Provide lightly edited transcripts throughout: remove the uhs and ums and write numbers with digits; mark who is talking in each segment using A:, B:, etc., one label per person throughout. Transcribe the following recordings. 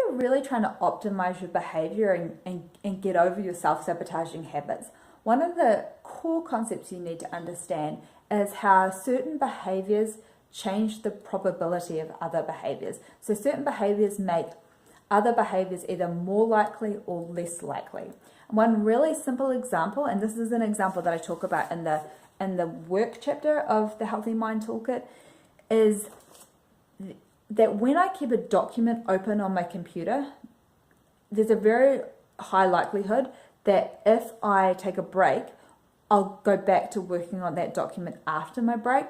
A: you're really trying to optimize your behavior and get over your self-sabotaging habits, one of the core concepts you need to understand is how certain behaviors change the probability of other behaviors. So certain behaviors make other behaviors either more likely or less likely. One really simple example, and this is an example that I talk about in the work chapter of the Healthy Mind Toolkit, is that when I keep a document open on my computer, there's a very high likelihood that if I take a break, I'll go back to working on that document after my break.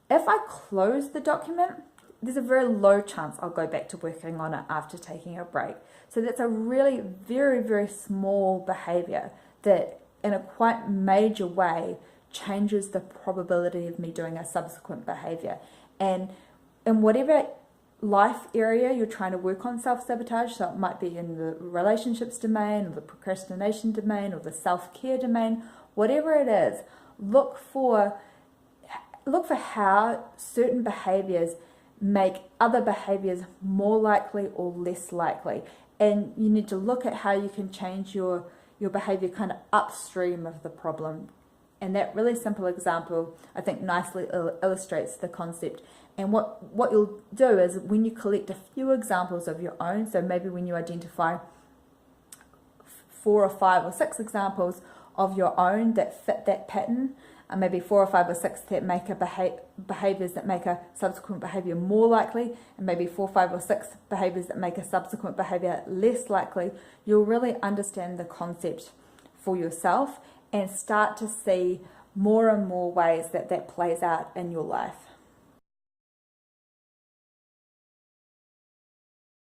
A: If I close the document, there's a very low chance I'll go back to working on it after taking a break. So that's a really very, very small behavior that in a quite major way changes the probability of me doing a subsequent behavior. And in whatever life area you're trying to work on self-sabotage, so it might be in the relationships domain or the procrastination domain or the self-care domain, whatever it is, look for how certain behaviors make other behaviors more likely or less likely. And you need to look at how you can change your behavior kind of upstream of the problem. And that really simple example, I think, nicely illustrates the concept. And what you'll do is when you collect a few examples of your own, so maybe when you identify 4 or 5 or 6 examples of your own that fit that pattern, and maybe 4 or 5 or 6 that make behaviors that make a subsequent behavior more likely, and maybe 4, 5 or 6 behaviors that make a subsequent behavior less likely, you'll really understand the concept for yourself and start to see more and more ways that plays out in your life.